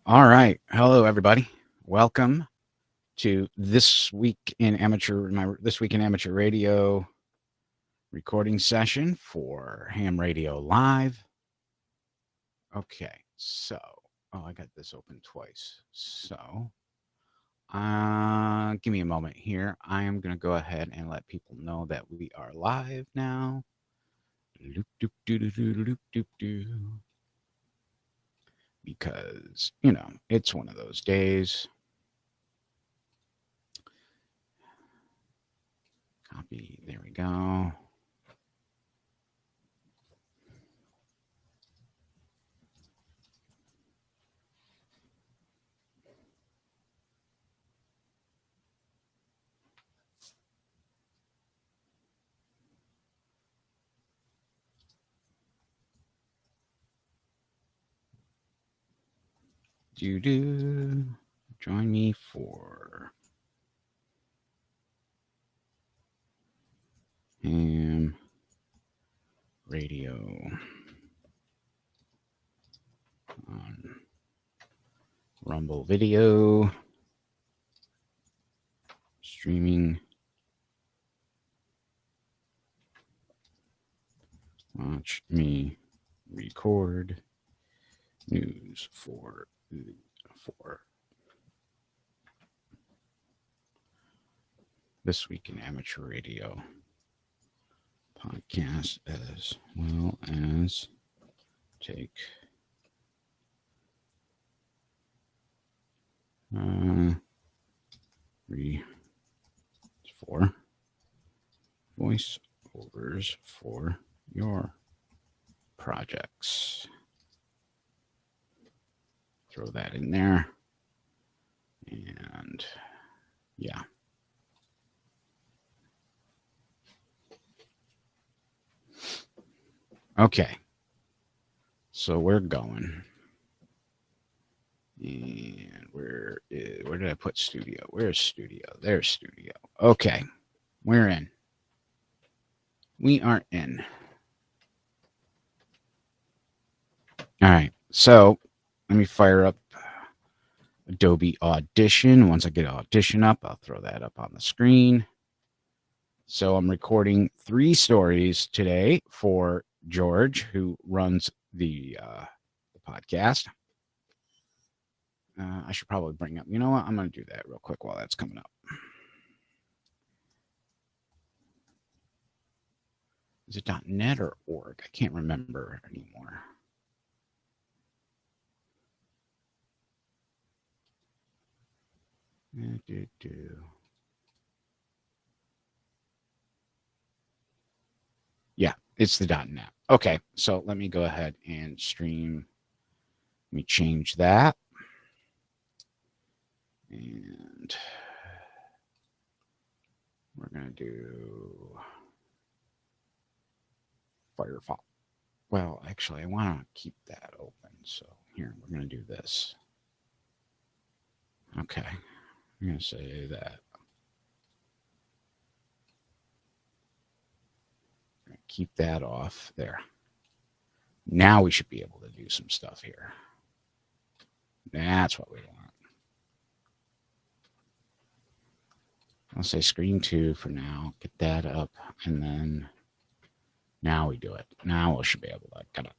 All right. Hello, everybody. Welcome to This Week in Amateur Radio recording session for Ham Radio Live. Okay, so, I got this open twice. So, give me a moment here. I am going to go ahead and let people know that we are live now. Because, it's one of those days. Copy. There we go. Join me for Ham Radio on Rumble Video streaming. Watch me record news for This Week in Amateur Radio podcast, as well as take for voiceovers for your projects. Throw that in there. And yeah. Okay. So we're going. And where did I put studio? Where's studio? There's studio. Okay. We're in. We are in. All right. So let me fire up Adobe Audition. Once I get Audition up, I'll throw that up on the screen. So I'm recording 3 stories today for George, who runs the podcast. I should probably bring up, you know what? I'm going to do that real quick while that's coming up. Is it .net or .org? I can't remember anymore. Yeah, it's the .net. Okay, so let me go ahead and stream. Let me change that. And we're going to do Firefox. Well, actually, I want to keep that open. So here, we're going to do this. Okay, I'm going to say that. Keep that off there. Now we should be able to do some stuff here. That's what we want. I'll say screen 2 for now. Get that up. And then now we do it. Now we should be able to get it.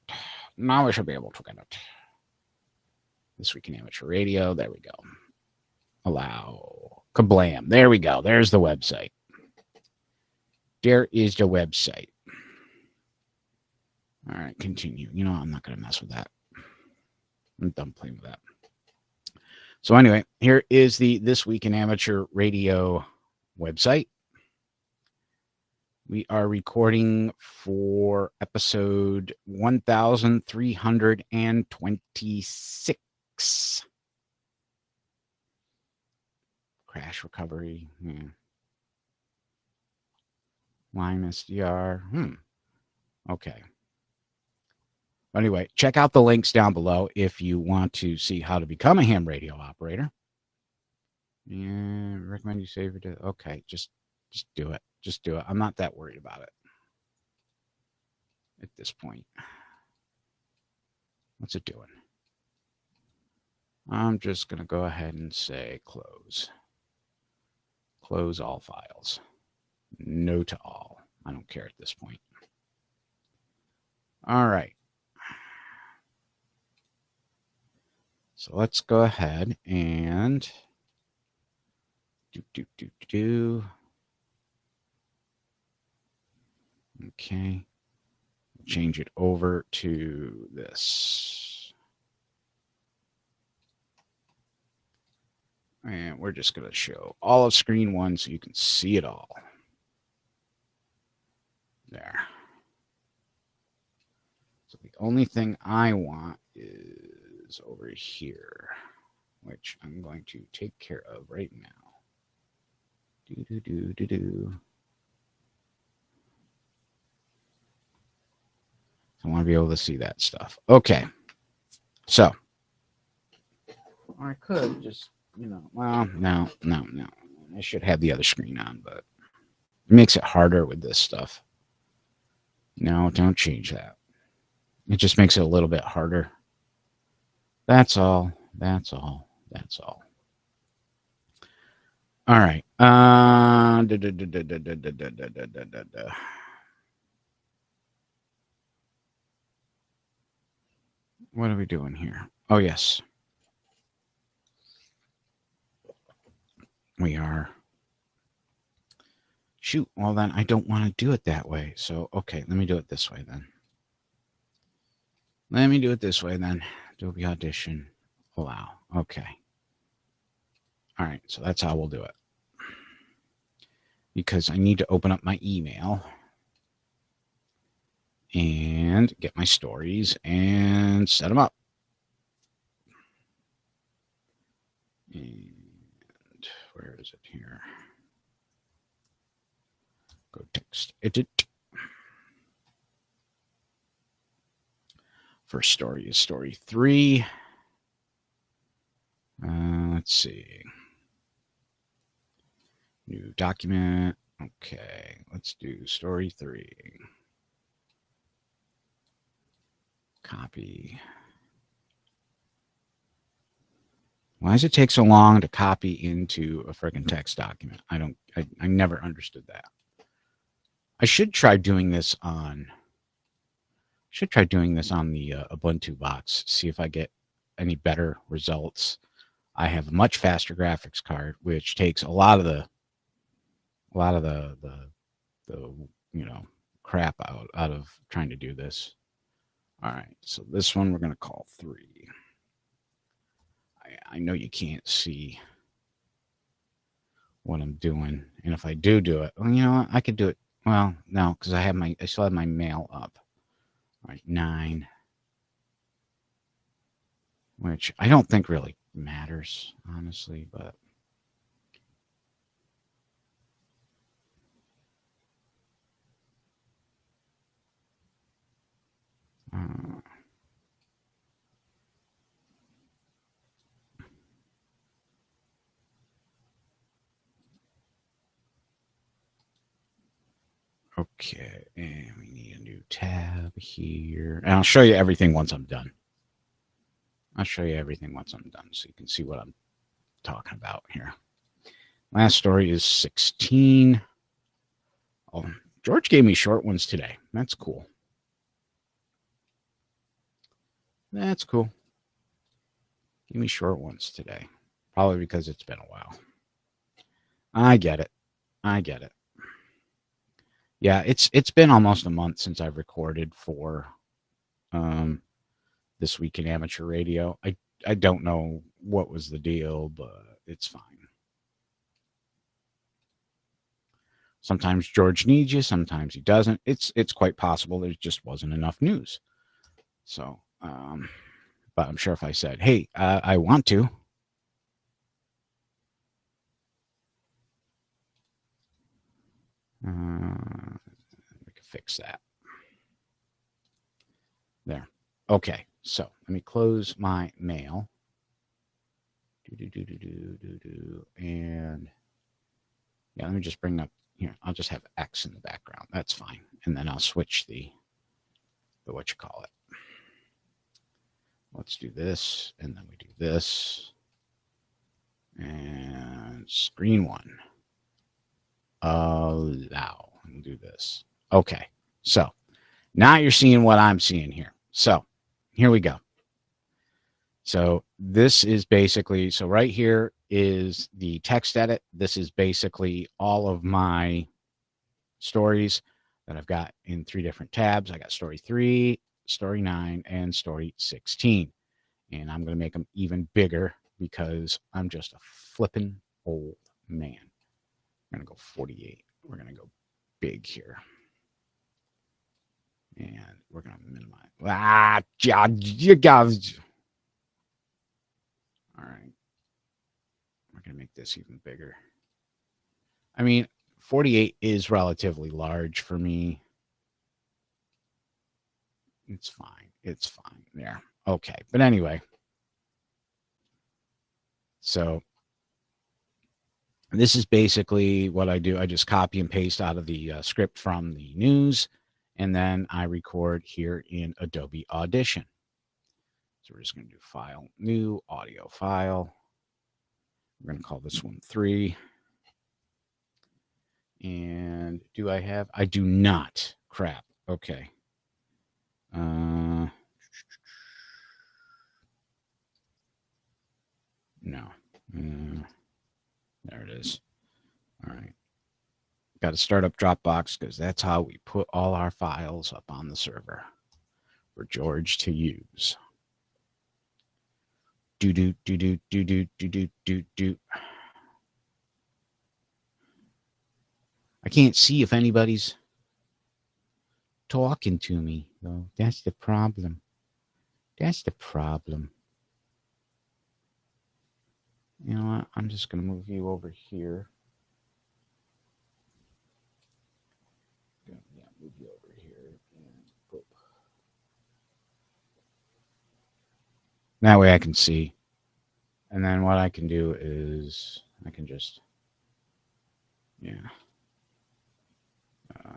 Now we should be able to get it. This Week in Amateur Radio. There we go. Allow. Kablam. There we go. There's the website. There is the website. All right, continue. You know, I'm not going to mess with that. I'm done playing with that. So anyway, here is the This Week in Amateur Radio website. We are recording for episode 1326. Crash recovery. Line SDR. Okay. Anyway, check out the links down below if you want to see how to become a ham radio operator. Yeah, recommend you save it. Okay, just do it. Just do it. I'm not that worried about it at this point. What's it doing? I'm just going to go ahead and say close. Close all files. No to all. I don't care at this point. All right. So let's go ahead and do. Okay. Change it over to this. And we're just going to show all of screen 1 so you can see it all. There. So the only thing I want is over here, which I'm going to take care of right now. I want to be able to see that stuff. Okay. So, or I could just, well, no. I should have the other screen on, but it makes it harder with this stuff. No, don't change that. It just makes it a little bit harder. That's all. All right. What are we doing here? Oh, yes. We are. Shoot. Well, then I don't want to do it that way. So, okay, let me do it this way then. Adobe Audition. Allow. Okay. All right. So that's how we'll do it. Because I need to open up my email and get my stories and set them up. And where is it here? Go text edit. First story is story 3. Let's see. New document. Okay, let's do story 3. Copy. Why does it take so long to copy into a friggin' text document? I never understood that. I should try doing this on the Ubuntu box, see if I get any better results. I have a much faster graphics card, which takes a lot of the crap out of trying to do this. All right, so this one we're going to call 3. I know you can't see what I'm doing, and if I do it, well, you know what? I could do it. Well, no, because I still have my mail up. All right, 9, which I don't think really matters, honestly, but. Okay, and we need a new tab here. And I'll show you everything once I'm done. So you can see what I'm talking about here. Last story is 16. Oh, George gave me short ones today. That's cool. Give me short ones today. Probably because it's been a while. I get it. Yeah, it's been almost a month since I've recorded for This Week in Amateur Radio. I don't know what was the deal, but it's fine. Sometimes George needs you, sometimes he doesn't. It's quite possible there just wasn't enough news. So, but I'm sure if I said, hey, I want to. We can fix that. There. Okay, so let me close my mail. And yeah, let me just bring up here. I'll just have X in the background. That's fine. And then I'll switch the what you call it. Let's do this, and then we do this. And screen one. Allow. And do this. Okay. So now you're seeing what I'm seeing here. So here we go. So this is basically, so right here is the text edit. This is basically all of my stories that I've got in 3 different tabs. I got story 3, story 9, and story 16. And I'm going to make them even bigger because I'm just a flippin' old man. I'm going to go 48. We're going to go big here. And we're going to minimize. You guys. All right. We're going to make this even bigger. I mean, 48 is relatively large for me. It's fine. It's fine. There. Okay. But anyway. So this is basically what I do. I just copy and paste out of the script from the news, and then I record here in Adobe Audition. So we're just going to do File, New, Audio File. We're going to call this one 3. And do I have? I do not. Crap. Okay. No. There it is. All right. Got to start up Dropbox because that's how we put all our files up on the server for George to use. Do. I can't see if anybody's talking to me, though. That's the problem. That's the problem. You know what? I'm just going to move you over here. Yeah, move you over here. And boop. That way I can see. And then what I can do is I can just, yeah. No.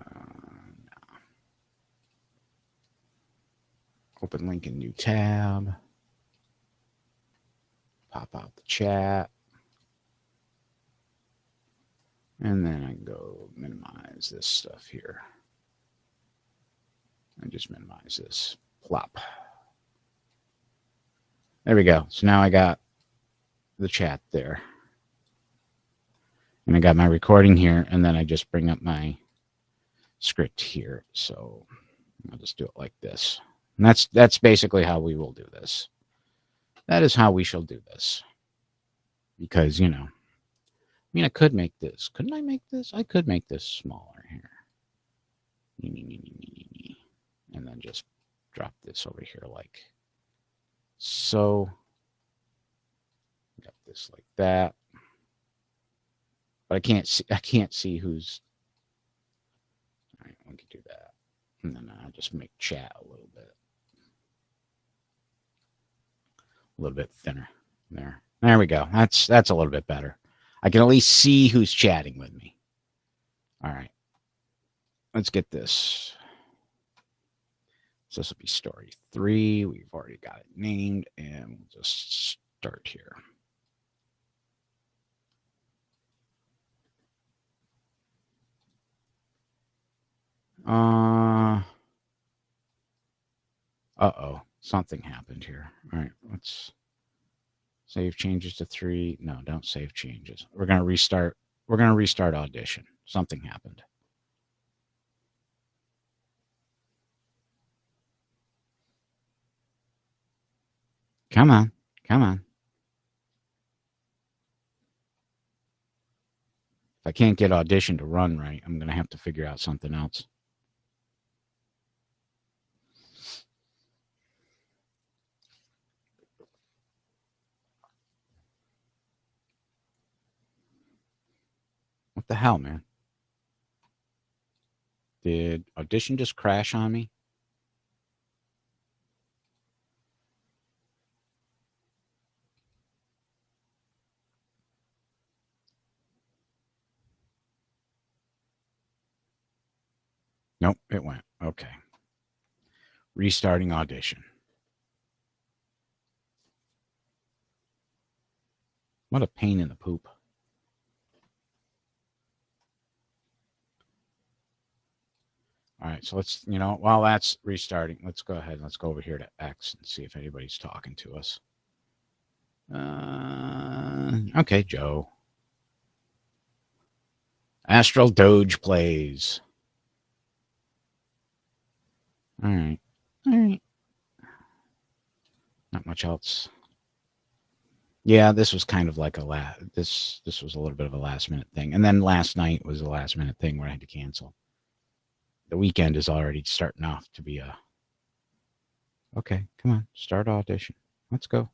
Open link in new tab. Pop out the chat. And then I can go minimize this stuff here. And just minimize this. Plop. There we go. So now I got the chat there. And I got my recording here, and then I just bring up my script here. So I'll just do it like this. And that's basically how we will do this. That is how we shall do this. Because, you know, I mean, I could make this. Couldn't I make this? I could make this smaller here. And then just drop this over here like so. Got this like that. But I can't see who's. All right, we can do that. And then I'll just make chat a little bit thinner there. There we go. That's a little bit better. I can at least see who's chatting with me. All right. Let's get this. So this will be story 3. We've already got it named, and we'll just start here. Uh-oh. Something happened here. All right, let's save changes to 3. No, don't save changes. We're going to restart. We're going to restart Audition. Something happened. Come on. Come on. If I can't get Audition to run right, I'm going to have to figure out something else. What the hell, man? Did Audition just crash on me? Nope, it went. Okay. Restarting Audition. What a pain in the poop. All right, so let's, while that's restarting, let's go ahead and let's go over here to X and see if anybody's talking to us. Okay, Joe. Astral Doge plays. All right. Not much else. Yeah, this was kind of like this was a little bit of a last minute thing. And then last night was a last minute thing where I had to cancel. The weekend is already starting off to be okay, come on, start audition. Let's go.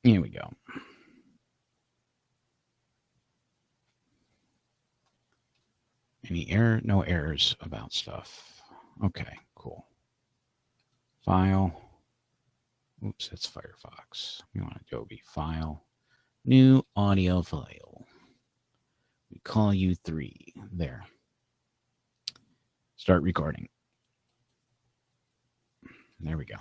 Here we go. Any error? No errors about stuff. Okay, cool. File. Oops, that's Firefox. We want Adobe. File. New audio file. We call you 3. There. Start recording. There we go.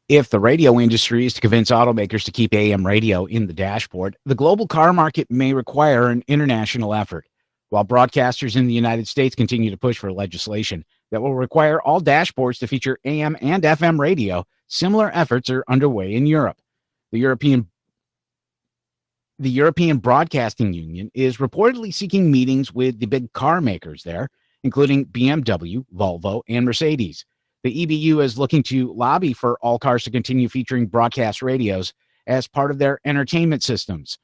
If the radio industry is to convince automakers to keep AM radio in the dashboard, the global car market may require an international effort. While broadcasters in the United States continue to push for legislation that will require all dashboards to feature AM and FM radio, similar efforts are underway in Europe. The European Broadcasting Union is reportedly seeking meetings with the big car makers there, including BMW, Volvo, and Mercedes. The EBU is looking to lobby for all cars to continue featuring broadcast radios as part of their entertainment systems.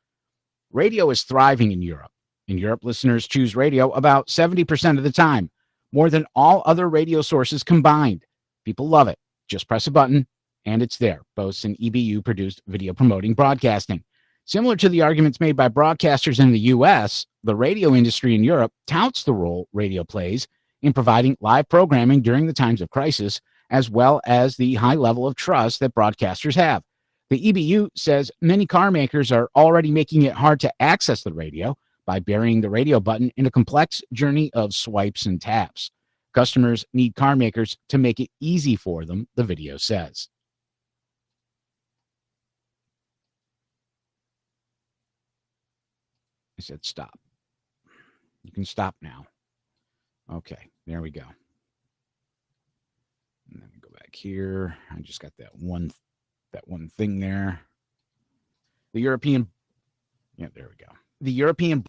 Radio is thriving in Europe. In Europe, listeners choose radio about 70% of the time, more than all other radio sources combined. People love it. Just press a button, and it's there, boasts an EBU-produced video promoting broadcasting. Similar to the arguments made by broadcasters in the U.S., the radio industry in Europe touts the role radio plays in providing live programming during the times of crisis, as well as the high level of trust that broadcasters have. The EBU says many car makers are already making it hard to access the radio by burying the radio button in a complex journey of swipes and taps. Customers need car makers to make it easy for them, the video says. I said stop. You can stop now. Okay, there we go. And then we go back here. I just got that one thing there. The European, yeah, there we go. The European,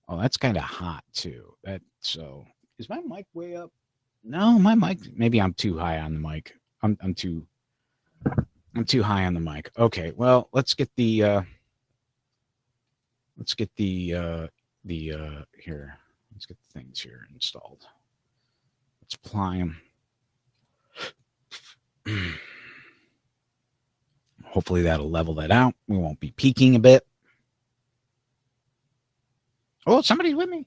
oh, that's kind of hot too. So is my mic way up? No, my mic, maybe I'm too high on the mic. I'm too high on the mic. Okay, well, let's get the here. Let's get the things here installed. Let's apply them. Hopefully that'll level that out. We won't be peaking a bit. Oh, somebody's with me.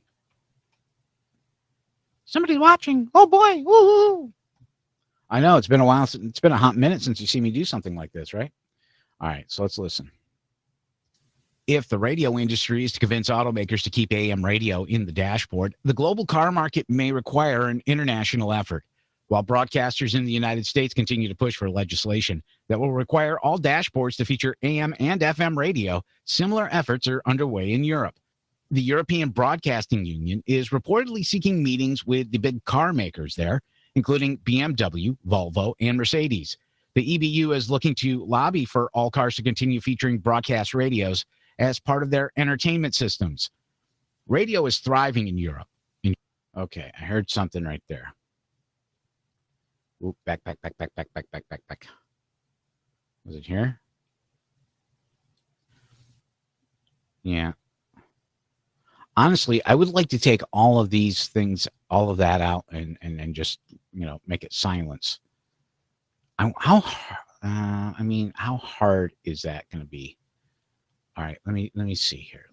Somebody's watching. Oh boy. Woo-hoo. I know it's been a while. It's been a hot minute since you see me do something like this, right? All right, so let's listen. If the radio industry is to convince automakers to keep AM radio in the dashboard, the global car market may require an international effort. While broadcasters in the United States continue to push for legislation that will require all dashboards to feature AM and FM radio, similar efforts are underway in Europe. The European Broadcasting Union is reportedly seeking meetings with the big car makers there, including BMW, Volvo, and Mercedes. The EBU is looking to lobby for all cars to continue featuring broadcast radios as part of their entertainment systems. Radio is thriving in Europe. Okay, I heard something right there. Oop, back. Was it here? Yeah. Honestly, I would like to take all of these things, all of that out and just, make it silence. How hard is that going to be? All right, let me see here.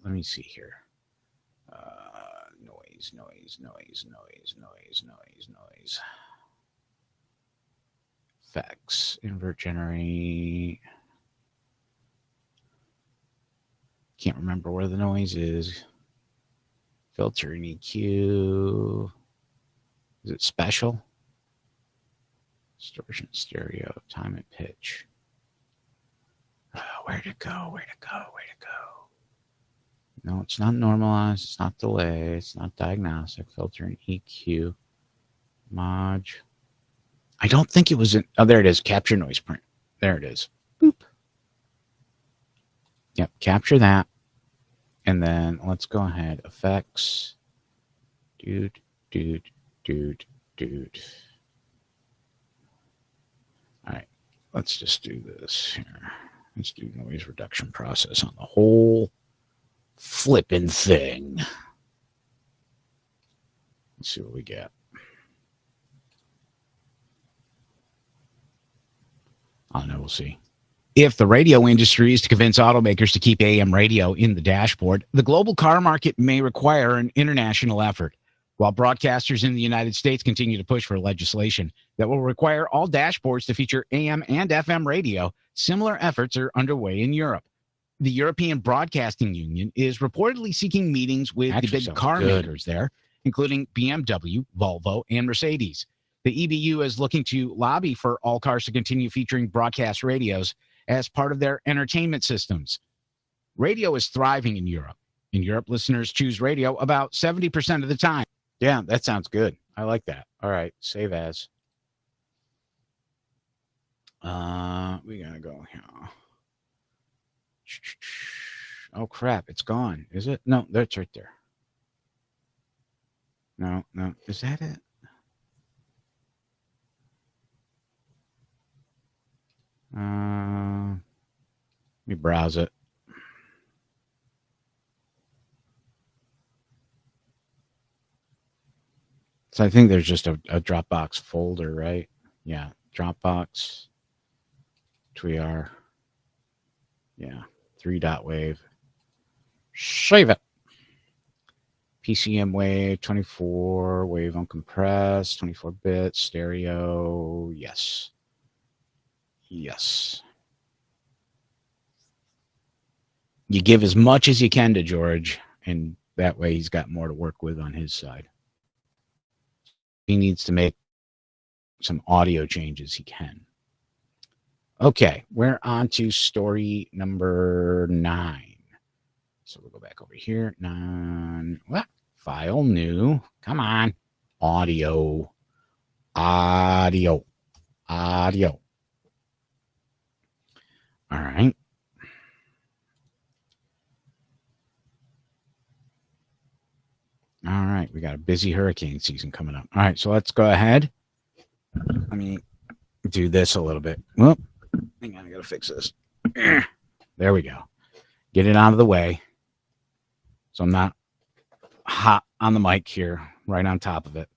Noise. Effects, invert generate. can't remember where the noise is. Filter and EQ. Is it special? Distortion, stereo, time and pitch. Where'd it go? Where'd it go? Where'd it go? No, it's not normalized. It's not delay. It's not diagnostic. Filter and EQ. Mod. I don't think it was in. Oh, there it is. Capture noise print. There it is. Boop. Yep. Capture that. And then let's go ahead. Effects. Dude. All right. Let's just do this here. Let's do noise reduction process on the whole flipping thing. Let's see what we get. I don't know. We'll see. If the radio industry is to convince automakers to keep AM radio in the dashboard, the global car market may require an international effort. While broadcasters in the United States continue to push for legislation that will require all dashboards to feature AM and FM radio, similar efforts are underway in Europe. The European Broadcasting Union is reportedly seeking meetings with the big car makers there, including BMW, Volvo, and Mercedes. The EBU is looking to lobby for all cars to continue featuring broadcast radios as part of their entertainment systems. Radio is thriving in Europe. In Europe, listeners choose radio about 70% of the time. Yeah, that sounds good. I like that. All right, save as. We gotta go here. Oh crap, it's gone. Is it? No, that's right there. No, is that it? Let me browse it. So I think there's just a Dropbox folder, right? Yeah, Dropbox. Twear. Yeah, 3.wave. Save it. PCM wave, 24, wave uncompressed, 24-bit, stereo. Yes. Yes. You give as much as you can to George, and that way he's got more to work with on his side. He needs to make some audio changes, he can. Okay, we're on to story number 9. So we'll go back over here. 9. What? File new. Come on. Audio. All right. All right, we got a busy hurricane season coming up. All right, so let's go ahead. Let me do this a little bit. Whoop. Hang on, I got to fix this. There we go. Get it out of the way. So I'm not hot on the mic here, right on top of it.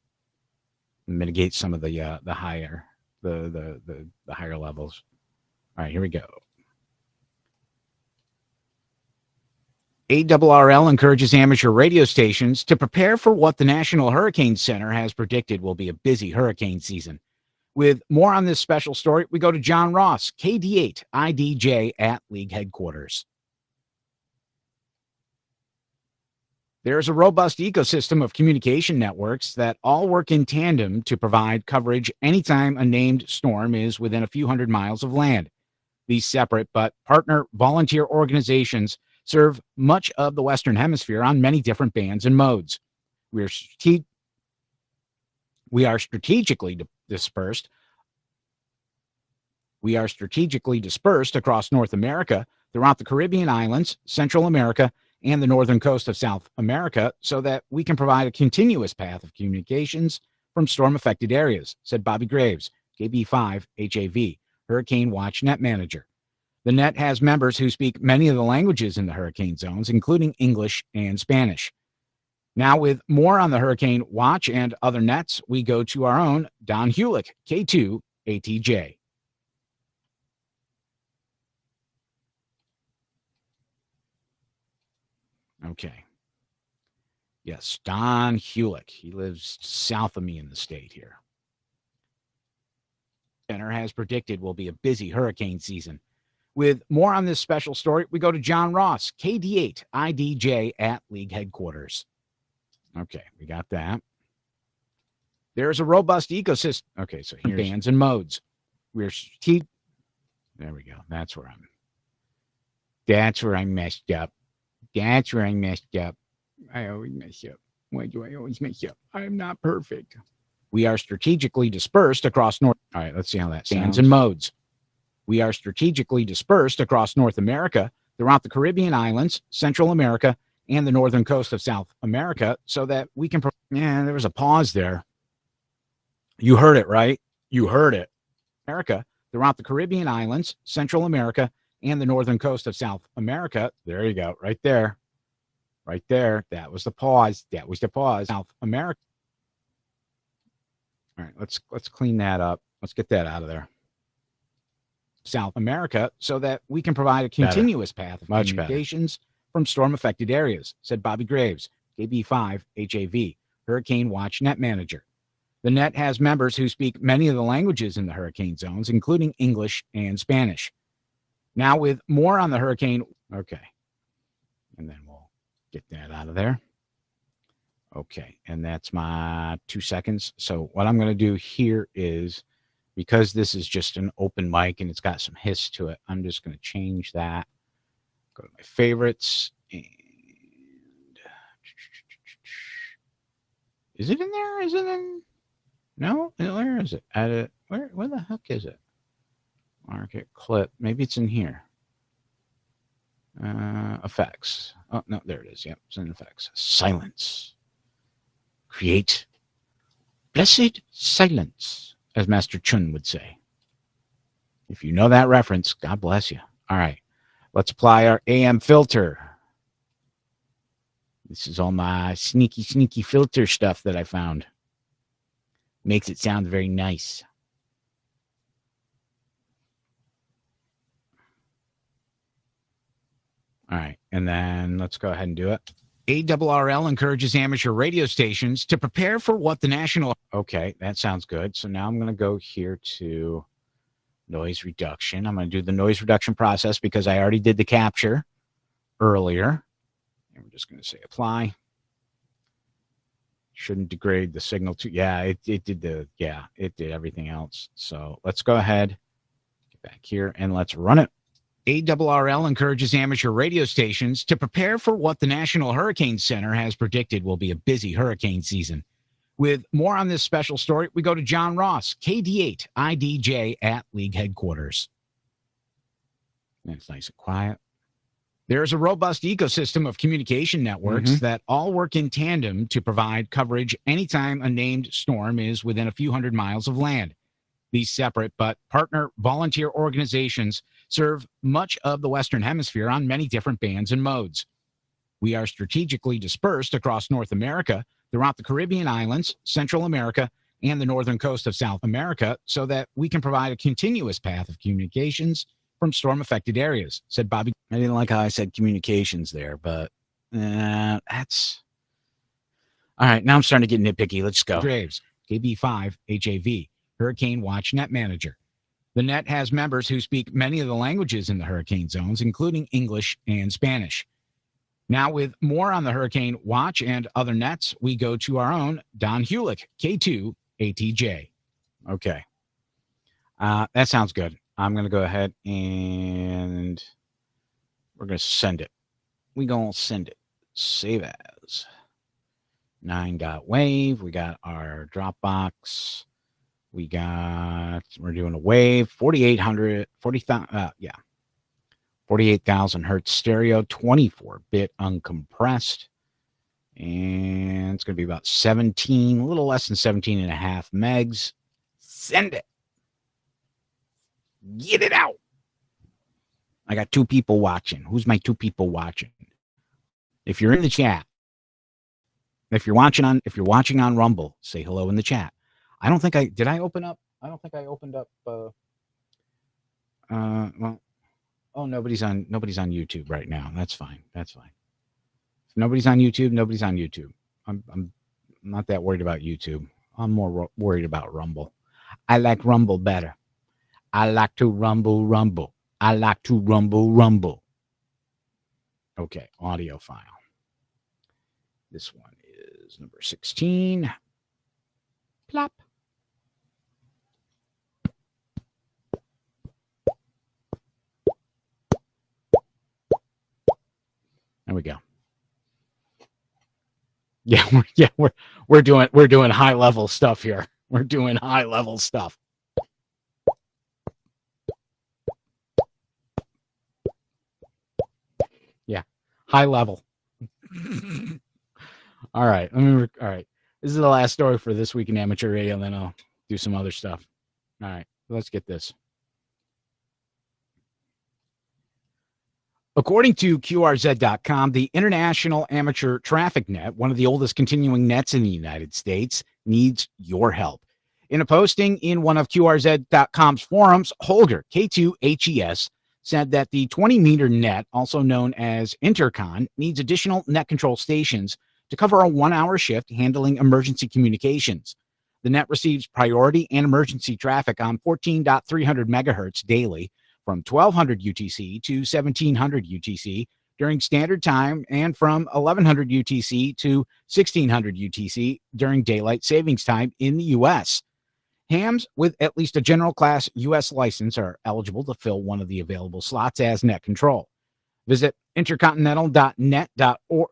Mitigate some of the higher higher levels. All right, here we go. ARRL encourages amateur radio stations to prepare for what the National Hurricane Center has predicted will be a busy hurricane season. With more on this special story, we go to John Ross, KD8IDJ at League headquarters. There is a robust ecosystem of communication networks that all work in tandem to provide coverage anytime a named storm is within a few hundred miles of land. These separate but partner volunteer organizations serve much of the Western Hemisphere on many different bands and modes. We are strategically dispersed across North America, throughout the Caribbean islands, Central America, and the northern coast of South America, so that we can provide a continuous path of communications from storm-affected areas, said Bobby Graves, KB5HAV, Hurricane Watch Net Manager. The net has members who speak many of the languages in the hurricane zones, including English and Spanish. Now, with more on the Hurricane Watch and other nets, we go to our own Don Hulick, K2ATJ. Okay. Yes, Don Hulick. He lives south of me in the state here. Center has predicted will be a busy hurricane season. With more on this special story, we go to John Ross, KD8IDJ at League headquarters. Okay, we got that. There's a robust ecosystem. Okay, so here's bands and modes. There we go. That's where I messed up. That's where I messed up. I always mess up. Why do I always mess up? I am not perfect. We are strategically dispersed across North. All right, let's see how that sounds. Bands and modes. We are strategically dispersed across North America, throughout the Caribbean islands, Central America, and the northern coast of South America, so that we can. Yeah, there was a pause there. You heard it, right? You heard it. America, throughout the Caribbean islands, Central America, and the northern coast of South America. There you go, right there. Right there. That was the pause. That was the pause. South America. All right, let's clean that up. Let's get that out of there. South America, so that we can provide a continuous path of communications from storm-affected areas, said Bobby Graves, KB5 HAV, Hurricane Watch Net Manager. The net has members who speak many of the languages in the hurricane zones, including English and Spanish. Now with more on the hurricane. Okay. And then we'll get that out of there. Okay. And that's my 2 seconds. So what I'm going to do here is, because this is just an open mic and it's got some hiss to it, I'm just going to change that. Go to my favorites. And is it in there? Is it in? No, where is it? Edit. Where the heck is it? Market clip. Maybe it's in here. Effects. Oh, no, there it is. Yep, it's in effects. Silence. Create blessed silence, as Master Chun would say. If you know that reference, God bless you. All right, let's apply our AM filter. This is all my sneaky filter stuff that I found. Makes it sound very nice. All right, and then let's go ahead and do it. ARRL encourages amateur radio stations to prepare for what the national... Okay, that sounds good. So now I'm going to go here to noise reduction. I'm going to do the noise reduction process because I already did the capture earlier. And we're just going to say apply. Shouldn't degrade the signal to... Yeah, it did it did everything else. So let's go ahead, get back here, and let's run it. ARRL encourages amateur radio stations to prepare for what the National Hurricane Center has predicted will be a busy hurricane season. With more on this special story, we go to John Ross, KD8IDJ at League headquarters. That's nice and quiet. There is a robust ecosystem of communication networks that all work in tandem to provide coverage anytime a named storm is within a few hundred miles of land. These separate but partner volunteer organizations serve much of the Western Hemisphere on many different bands and modes. We are strategically dispersed across North America, throughout the Caribbean islands, Central America, and the northern coast of South America, so that we can provide a continuous path of communications from storm-affected areas, said Bobby. I didn't like how I said communications there, but that's... All right, now I'm starting to get nitpicky. Let's go. Graves, KB5 HAV, Hurricane Watch Net Manager. The net has members who speak many of the languages in the hurricane zones, including English and Spanish. Now, with more on the Hurricane Watch and other nets, we go to our own Don Hulick, K2 ATJ. Okay. That sounds good. I'm going to go ahead and we're going to send it. We're going to send it. Save as. 9.wave. We got our Dropbox. We're doing a wave, 48,000 hertz stereo, 24-bit uncompressed. And it's going to be about a little less than 17 and a half megs. Send it. Get it out. I got 2 people watching. Who's my 2 people watching? If you're in the chat, if you're watching on Rumble, say hello in the chat. I don't think I opened up. Well, nobody's on YouTube right now. That's fine. If nobody's on YouTube. I'm not that worried about YouTube. I'm more worried about Rumble. I like Rumble better. I like to rumble. I like to rumble, rumble. Okay, audio file. This one is number 16. Plop. There we go. We're doing high level stuff here. We're doing high level stuff. Yeah, high level. All right. All right. This is the last story for this week in amateur radio, and then I'll do some other stuff. All right. Let's get this. According to QRZ.com, the International Amateur Traffic Net, one of the oldest continuing nets in the United States, needs your help. In a posting in one of QRZ.com's forums, Holger, K2HES, said that the 20-meter net, also known as Intercon, needs additional net control stations to cover a 1-hour shift handling emergency communications. The net receives priority and emergency traffic on 14.300 megahertz daily, from 1200 UTC to 1700 UTC during standard time, and from 1100 UTC to 1600 UTC during daylight savings time in the U.S. Hams with at least a general class U.S. license are eligible to fill one of the available slots as net control. Visit intercontinental.net.org.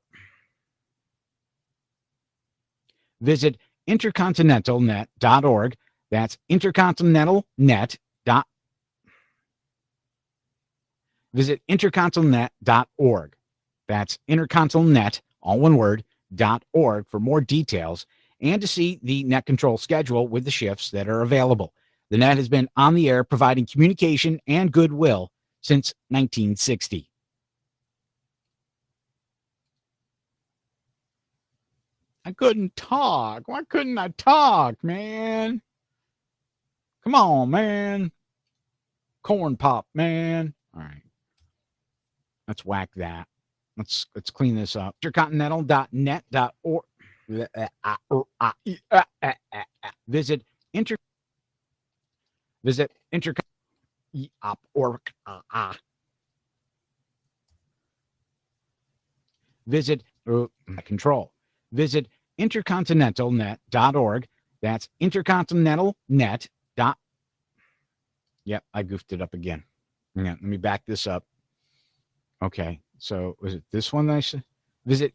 Visit intercontinentalnet.org. That's intercontinentalnet.org. Visit intercontinentalnet.org. That's intercontinentalnet, all one word, .org for more details and to see the net control schedule with the shifts that are available. The net has been on the air providing communication and goodwill since 1960. I couldn't talk. Why couldn't I talk, man? Come on, man. Corn pop, man. All right. Let's whack that. Let's clean this up. Intercontinental.net.org. Visit intercontinental.org. Visit control. Visit intercontinentalnet.org. That's intercontinentalnet. Yep, I goofed it up again. Yeah, let me back this up. Okay, so was it this one that I said? Visit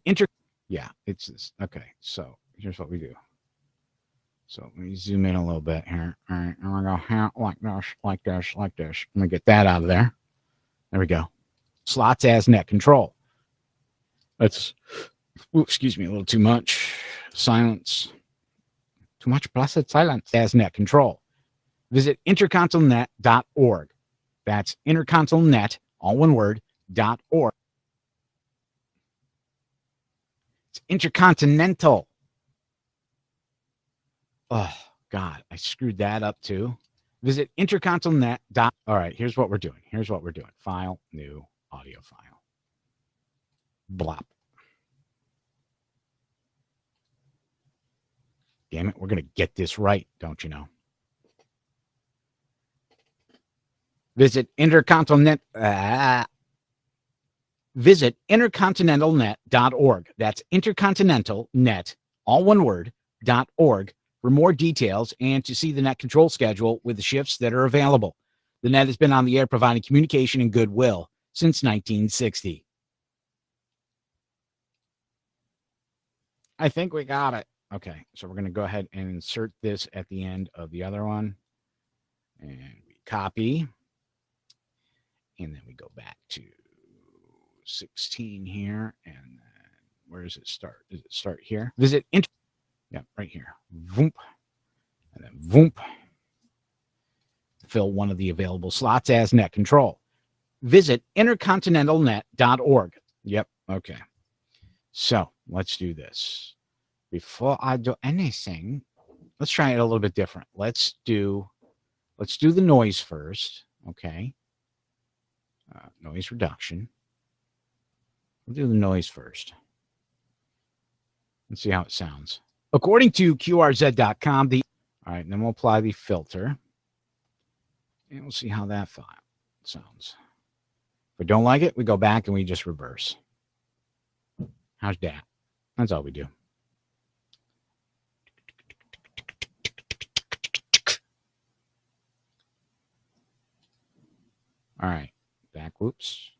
Yeah, it's this. Okay, so here's what we do. So let me zoom in a little bit here. All right, I'm gonna go here like this, like this, like this. Let me get that out of there. There we go. Slots as net control. That's, excuse me, a little too much. Silence. Too much blessed silence as net control. Visit intercontinental.org. That's intercontinental, all one word, .org. It's intercontinental. Oh, God, I screwed that up too. Visit intercontinental. All right, here's what we're doing. File, new, audio file. Blop. Damn it, we're going to get this right, don't you know? Visit intercontinentalnet.org. That's intercontinentalnet, all one word, .org for more details and to see the net control schedule with the shifts that are available. The net has been on the air providing communication and goodwill since 1960. I think we got it. Okay, so we're going to go ahead and insert this at the end of the other one. And we copy. And then we go back to 16 here. And then where does it start? Does it start here? Visit yeah, right here. Voomp. And then voomp. Fill one of the available slots as net control. Visit intercontinentalnet.org. Yep, okay. So let's do this. Before I do anything, let's try it a little bit different. Let's do the noise first, okay? Noise reduction. We'll do the noise first. Let's see how it sounds. According to QRZ.com, all right, and then we'll apply the filter. And we'll see how that file sounds. we don't like it, we go back and we just reverse. How's that? That's all we do. All right. Back. Whoops.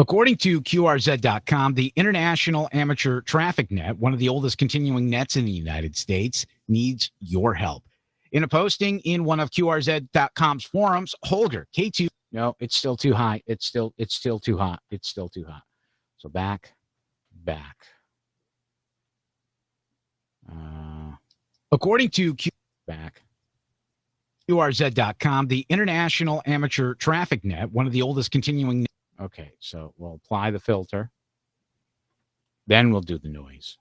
According to QRZ.com, the International Amateur Traffic Net, one of the oldest continuing nets in the United States, needs your help. In a posting in one of QRZ.com's forums, Holger, K2. No, it's still too high. It's still too hot. It's still too hot. So back. According to QRZ.com, the International Amateur Traffic Net, one of the oldest continuing. Okay, so we'll apply the filter. Then we'll do the noise.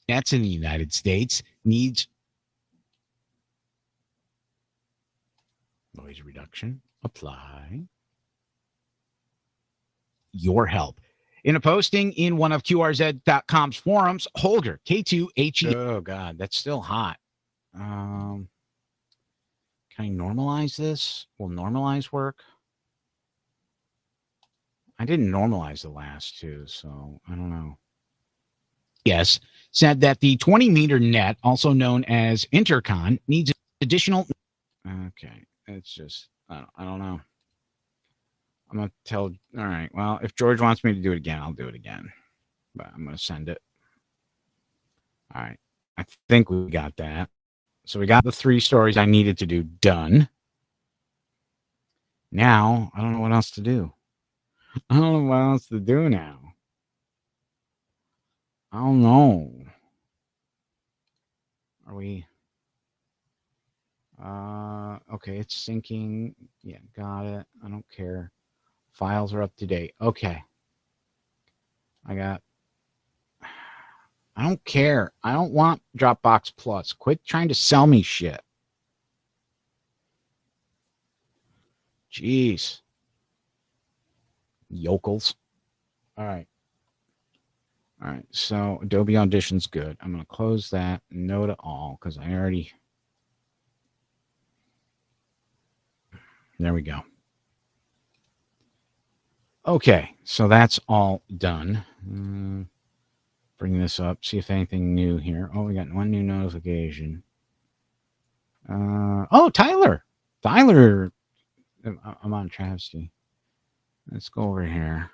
Nets in the United States needs noise reduction. Apply. Your help. In a posting in one of QRZ.com's forums, Holger, K2HE. Oh, God, that's still hot. Can I normalize this? Will normalize work? I didn't normalize the last two, so I don't know. Yes, said that the 20-meter net, also known as Intercon, needs additional. Okay, it's just, I don't know. I'm going to tell, all right, well, if George wants me to do it again, I'll do it again. But I'm going to send it. All right, I think we got that. So we got the 3 stories I needed to do done. Now, I don't know what else to do. I don't know what else to do now. I don't know. Are we? Okay, it's syncing. Yeah, got it. I don't care. Files are up to date. Okay. I don't care. I don't want Dropbox Plus. Quit trying to sell me shit. Jeez. Yokels. All right. So Adobe Audition's good. I'm going to close that. No to all because I already. There we go. Okay, so that's all done. Bring this up, see if anything new here. Oh, we got one new notification. Oh, Tyler. I'm on Travesty. Let's go over here.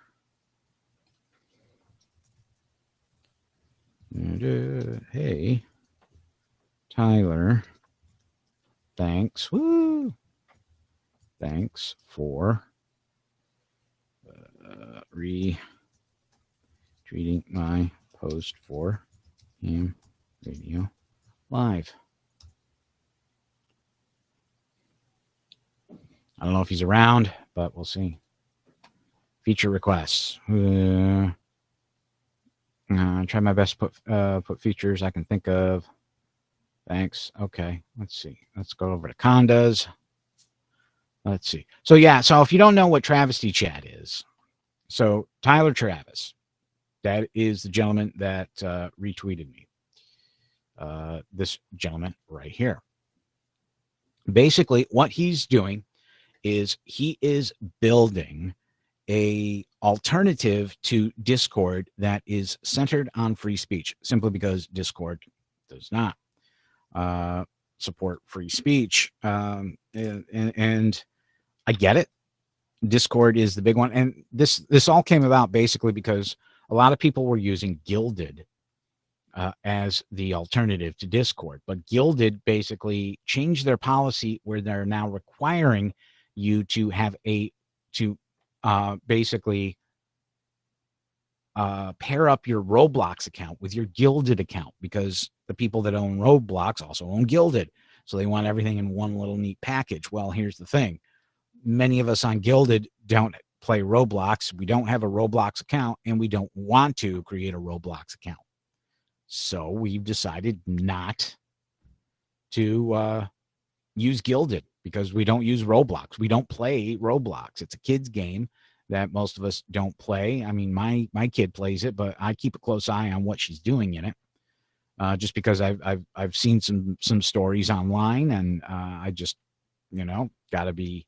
Hey, Tyler. Thanks. Woo. Thanks for retweeting my post for Ham Radio Live. I don't know if he's around, but we'll see. Feature requests. Try my best to put features I can think of. Thanks. Okay, let's see. Let's go over to condas. Let's see. So if you don't know what Travesty Chat is, so Tyler Travis, that is the gentleman that retweeted me. This gentleman right here. Basically, what he's doing is he is building a alternative to Discord that is centered on free speech, simply because Discord does not support free speech. And I get it. Discord is the big one. And this all came about basically because a lot of people were using Gilded as the alternative to Discord. But Gilded basically changed their policy where they're now requiring you to have basically pair up your Roblox account with your Gilded account, because the people that own Roblox also own Gilded. So they want everything in one little neat package. Well, here's the thing. Many of us on Gilded don't play Roblox. We don't have a Roblox account, and we don't want to create a Roblox account. So we've decided not to use Gilded, because we don't use Roblox. We don't play Roblox. It's a kid's game that most of us don't play. I mean, my kid plays it, but I keep a close eye on what she's doing in it. just because I've seen some stories online, and I just, gotta be,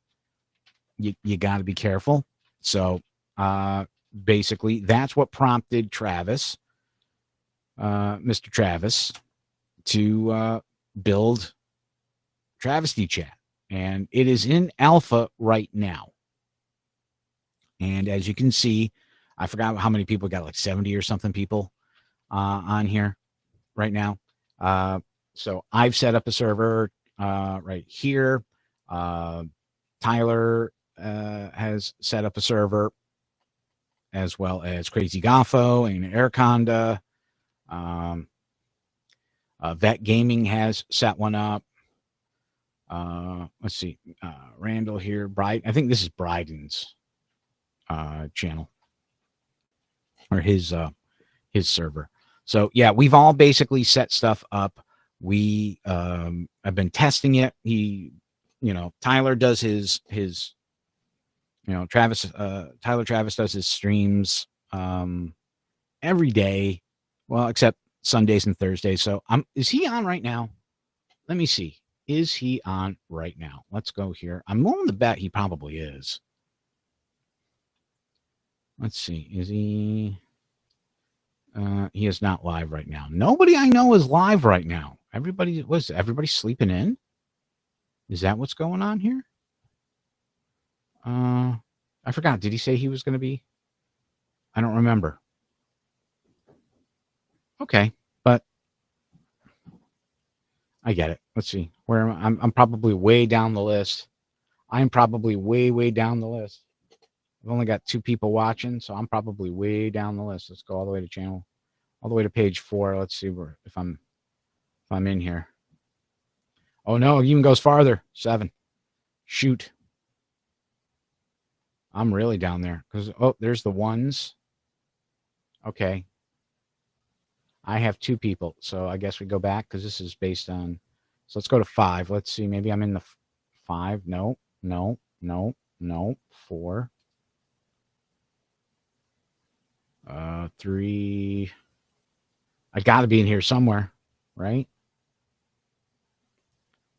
you gotta be careful. So basically, that's what prompted Travis, Mr. Travis, to build Travesty Chat, and it is in alpha right now. And as you can see, I forgot how many people got, like 70 or something people on here right now. So I've set up a server right here. Tyler has set up a server, as well as Crazy Goffo and Airconda. Vet Gaming has set one up. Let's see. Randall here. I think this is Bryden's channel, or his server. So yeah, we've all basically set stuff up. We have been testing it. Tyler does his Tyler Travis does his streams every day, well, except Sundays and Thursdays. So is he on right now? Let me see. Is he on right now? Let's go here. I'm willing to bet he probably is. Let's see. Is he? He is not live right now. Nobody I know is live right now. Everybody sleeping in? Is that what's going on here? I forgot. Did he say he was going to be? I don't remember. Okay, but I get it. Let's see. Where I'm probably way down the list. I'm probably way down the list. I've only got 2 people watching, so I'm probably way down the list. Let's go all the way to all the way to page 4. Let's see if I'm in here. Oh no, it even goes farther. 7. Shoot. I'm really down there because there's the ones. Okay. I have 2 people, so I guess we go back because this is based on. So let's go to 5. Let's see. Maybe I'm in the 5. No. 4. 3. I got to be in here somewhere, right?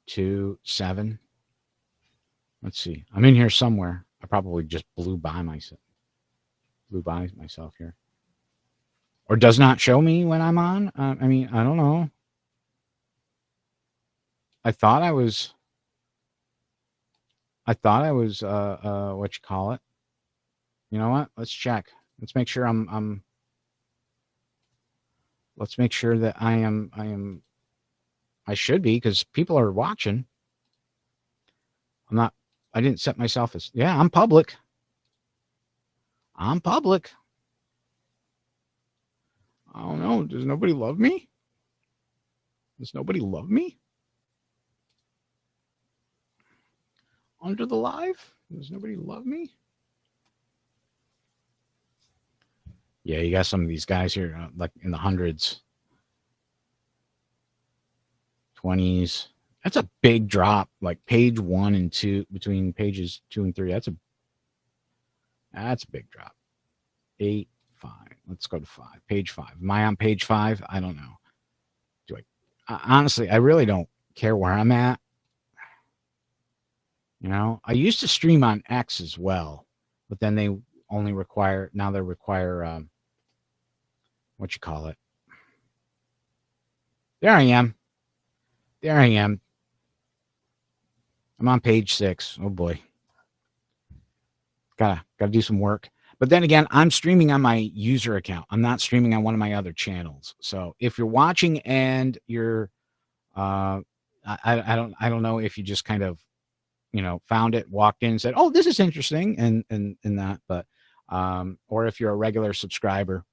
2, 7. Let's see. I'm in here somewhere. I probably just blew by myself here. Or does not show me when I'm on. I don't know. I thought I was what you call it. You know what? Let's check. Let's make sure let's make sure that I should be, because people are watching. I didn't set myself as, I'm public. I don't know. Does nobody love me? Under the live? Does nobody love me? Yeah, you got some of these guys here, like in the hundreds, 20s. That's a big drop, like page 1 and 2, between pages 2 and 3. That's a big drop. 8, 5. Let's go to 5. Page 5. Am I on page 5? I don't know. Honestly, I really don't care where I'm at. I used to stream on X as well, but then they require what you call it. There I am. I'm on page 6. Oh boy. Gotta do some work. But then again, I'm streaming on my user account. I'm not streaming on one of my other channels. So if you're watching and you're, I don't know if you just kind of, found it, walked in and said, oh, this is interesting. And that, but, or if you're a regular subscriber,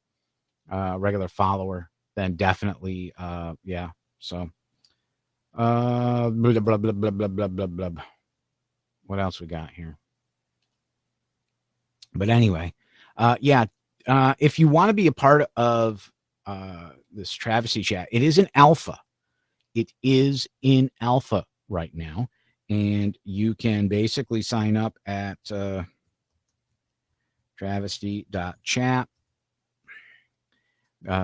regular follower, then definitely, yeah. So, blah, blah, blah, blah, blah, blah, blah, blah. What else we got here? But anyway, if you want to be a part of this Travesty Chat, it is in alpha. It is in alpha right now. And you can basically sign up at travesty.chat.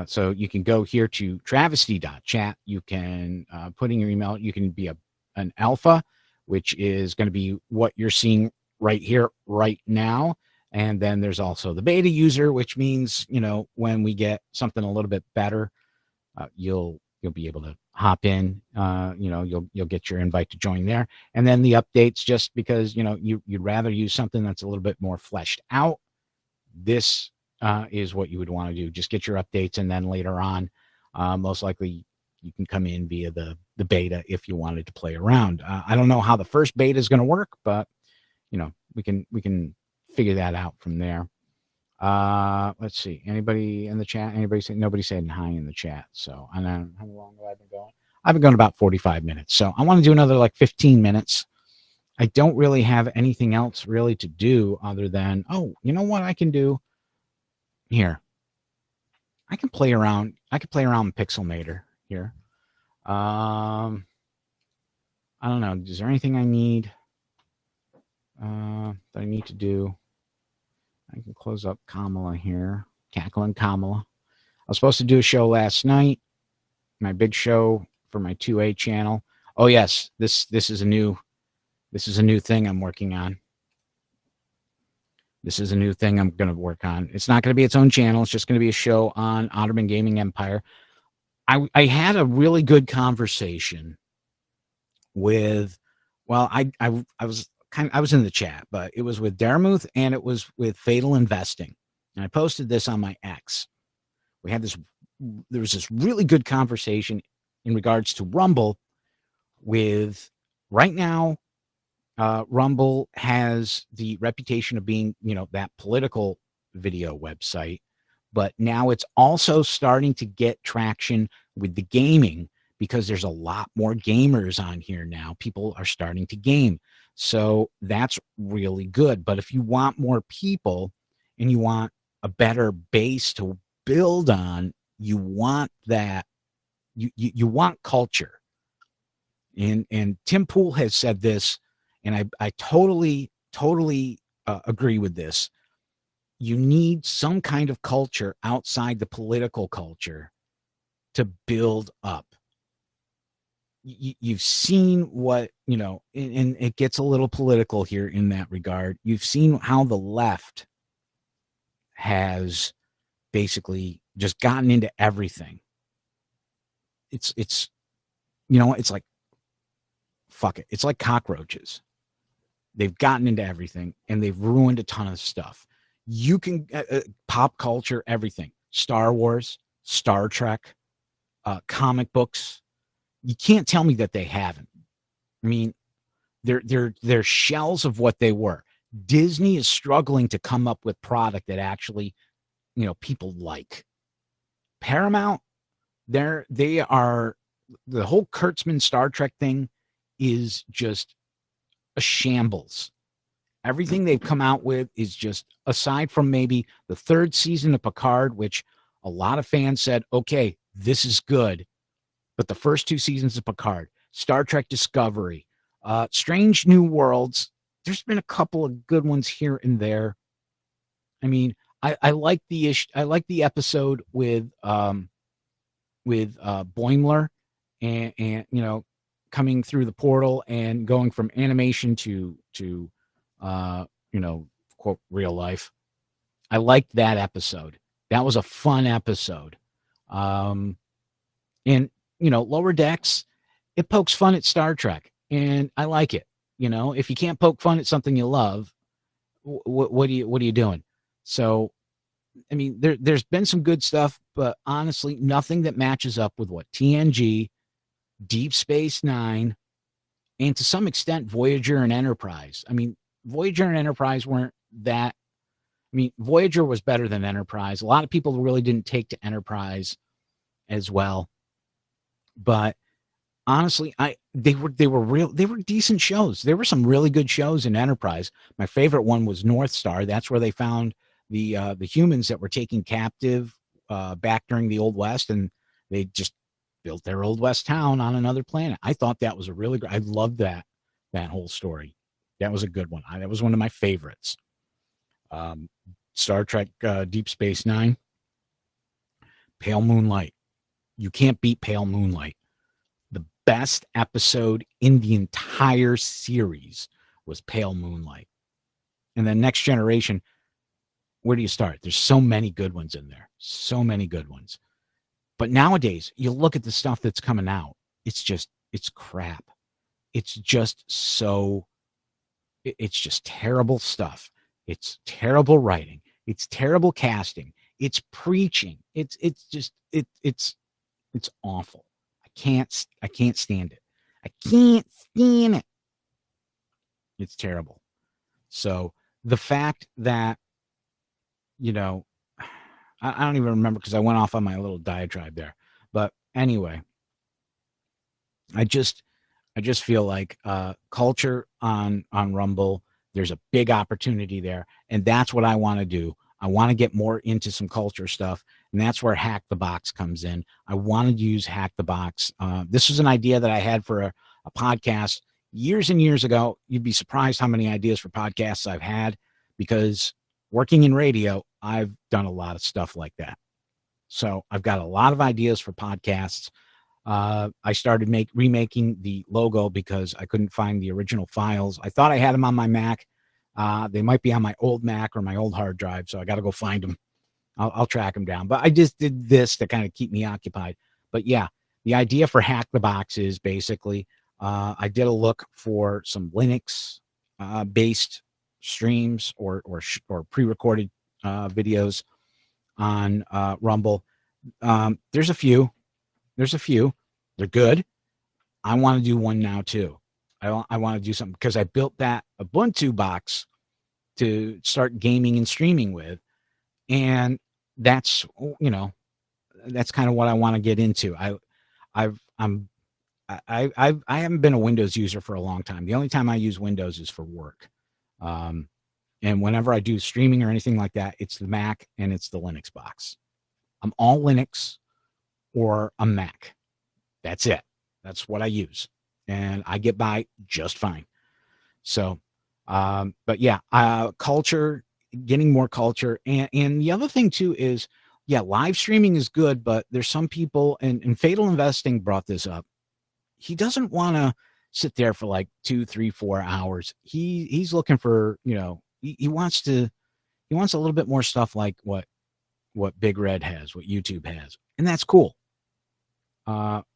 So you can go here to travesty.chat. You can put in your email. You can be an alpha, which is going to be what you're seeing right here, right now. And then there's also the beta user, which means, when we get something a little bit better, you'll be able to hop in. You'll get your invite to join there. And then the updates, just because you'd rather use something that's a little bit more fleshed out. This is what you would want to do. Just get your updates, and then later on, most likely you can come in via the beta if you wanted to play around. I don't know how the first beta is going to work, but we can figure that out from there. Let's see. Anybody in the chat? Nobody said hi in the chat. So I know how long have I been going? I've been going about 45 minutes. So I want to do another like 15 minutes. I don't really have anything else really to do other than, you know what I can do here? I can play around. I can play around Pixelmator here. I don't know. Is there anything I need that I need to do? I can close up Kamala here. Cackling Kamala. I was supposed to do a show last night. My big show for my 2A channel. Oh yes, this is a new thing I'm working on. This is a new thing I'm going to work on. It's not going to be its own channel. It's just going to be a show on Ottoman Gaming Empire. I had a really good conversation with, I was in the chat, but it was with Daramuth and it was with Fatal Investing. And I posted this on my X. There was this really good conversation in regards to Rumble with, right now, Rumble has the reputation of being, that political video website, but now it's also starting to get traction with the gaming because there's a lot more gamers on here now. People are starting to game. So that's really good. But if you want more people and you want a better base to build on, you want that, you want culture. And Tim Pool has said this, and I totally agree with this. You need some kind of culture outside the political culture to build up. You've seen what, and it gets a little political here in that regard. You've seen how the left has basically just gotten into everything. It's like, fuck it. It's like cockroaches. They've gotten into everything and they've ruined a ton of stuff. You can pop culture, everything. Star Wars, Star Trek, comic books. You can't tell me that they haven't. I mean, they're shells of what they were. Disney is struggling to come up with product that actually, people like. Paramount, they are, the whole Kurtzman Star Trek thing is just a shambles. Everything they've come out with is just, aside from maybe the third season of Picard, which a lot of fans said, okay, this is good. But the first two seasons of Picard, Star Trek Discovery, Strange New Worlds, there's been a couple of good ones here and there. I mean, I like the episode with Boimler and coming through the portal and going from animation to quote real life. I liked that episode. That was a fun episode. And Lower Decks, it pokes fun at Star Trek, and I like it. If you can't poke fun at something you love, what are you doing? So, I mean, there's been some good stuff, but honestly, nothing that matches up with what TNG, Deep Space Nine, and to some extent Voyager and Enterprise. I mean, Voyager and Enterprise weren't that. I mean, Voyager was better than Enterprise. A lot of people really didn't take to Enterprise as well. But honestly, they were decent shows. There were some really good shows in Enterprise. My favorite one was North Star. That's where they found the humans that were taken captive back during the Old West, and they just built their Old West town on another planet. I thought that was a really good. I loved that whole story. That was a good one. That was one of my favorites. Star Trek Deep Space Nine. Pale Moonlight. You can't beat Pale Moonlight. The best episode in the entire series was Pale Moonlight. And then Next Generation, where do you start? There's so many good ones in there. So many good ones. But nowadays, you look at the stuff that's coming out. It's crap. It's just terrible stuff. It's terrible writing. It's terrible casting. It's preaching. It's awful. I can't stand it. I can't stand it. It's terrible. So the fact that, I don't even remember because I went off on my little diatribe there. But anyway, I just feel like culture on Rumble, there's a big opportunity there. And that's what I want to do. I want to get more into some culture stuff. And that's where Hack the Box comes in. I wanted to use Hack the Box. This was an idea that I had for a podcast years and years ago. You'd be surprised how many ideas for podcasts I've had, because working in radio, I've done a lot of stuff like that. So I've got a lot of ideas for podcasts. I started remaking the logo because I couldn't find the original files. I thought I had them on my Mac. They might be on my old Mac or my old hard drive, so I got to go find them. I'll track them down. But I just did this to kind of keep me occupied. But yeah, the idea for Hack the Box is basically I did a look for some Linux based streams or pre-recorded videos on Rumble. There's a few. They're good. I want to do one now too. I want to do something because I built that Ubuntu box to start gaming and streaming with, and that's that's kind of what I want to get into. I haven't been a Windows user for a long time. The only time I use Windows is for work, and whenever I do streaming or anything like that, it's the Mac and it's the Linux box. I'm all Linux or a Mac. That's it. That's what I use. And I get by just fine. So, but yeah, culture, getting more culture. And the other thing too is, yeah, live streaming is good, but there's some people, and Fatal Investing brought this up. He doesn't want to sit there for like 2, 3, 4 hours. He's looking for, he wants a little bit more stuff like what Big Red has, what YouTube has. And that's cool.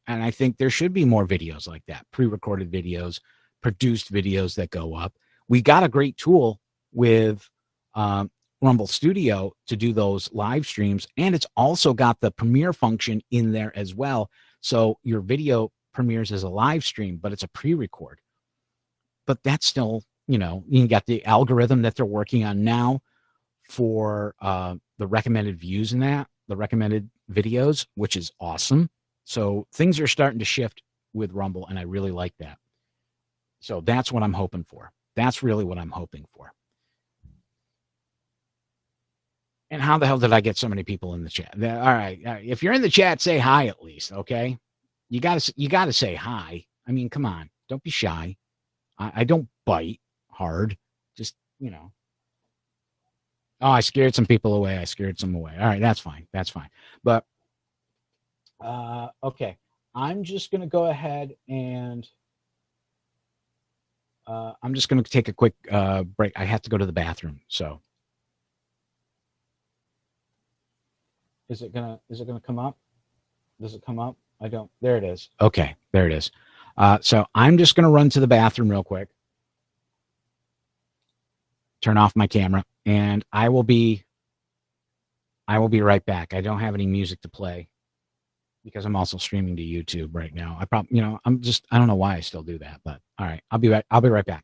And I think there should be more videos like that, pre-recorded videos, produced videos that go up. We got a great tool with Rumble Studio to do those live streams, and it's also got the premiere function in there as well. So your video premieres as a live stream, but it's a pre-record. But that's still, you got the algorithm that they're working on now for the recommended views in that, the recommended videos, which is awesome. So things are starting to shift with Rumble, and I really like that. So that's what I'm hoping for. That's really what I'm hoping for. And how the hell did I get so many people in the chat? All right. If you're in the chat, say hi at least, okay? You gotta say hi. I mean, come on. Don't be shy. I don't bite hard. Just, Oh, I scared some people away. All right, that's fine. But okay, I'm just going to go ahead and I'm just going to take a quick break. I have to go to the bathroom. So is it going to come up? Does it come up? I don't. There it is. Okay, there it is. So I'm just going to run to the bathroom real quick. Turn off my camera, and I will be right back. I don't have any music to play, because I'm also streaming to YouTube right now. I probably, I don't know why I still do that, but all right, I'll be right back.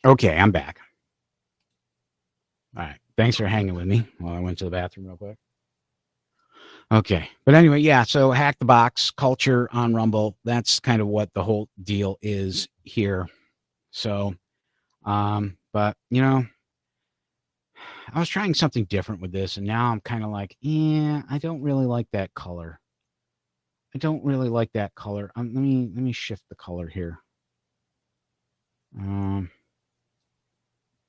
Okay, I'm back. All right. Thanks for hanging with me while I went to the bathroom real quick. Okay. But anyway, yeah, so Hack the Box culture on Rumble, that's kind of what the whole deal is here. So, but you know, I was trying something different with this, and now I'm kind of like, yeah, I don't really like that color. I don't really like that color. Let me shift the color here.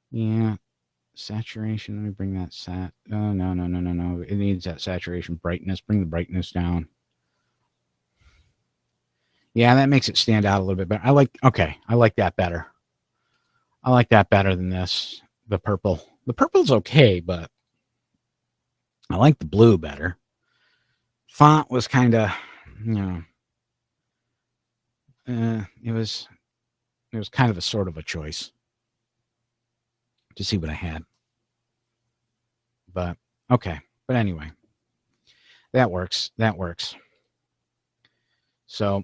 Yeah, saturation. Let me bring that no. It needs that saturation brightness. Bring the brightness down. Yeah, that makes it stand out a little bit better. I like that better. I like that better than this. The purple. The purple's okay, but I like the blue better. Font was kind of, it was kind of a sort of a choice to see what I had. But okay. But anyway, that works. So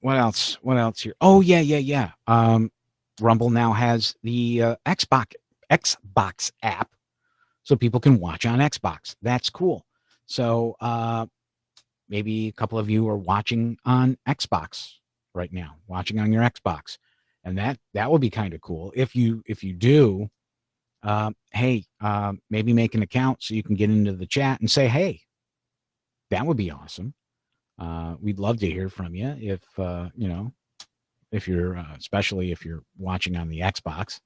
what else here? Oh, yeah. Rumble now has the Xbox app, so people can watch on Xbox. That's cool. So maybe a couple of you are watching on Xbox right now, watching on your Xbox, and that would be kind of cool. If you do, hey, maybe make an account so you can get into the chat and say, hey, that would be awesome. We'd love to hear from you if you're especially if you're watching on the Xbox.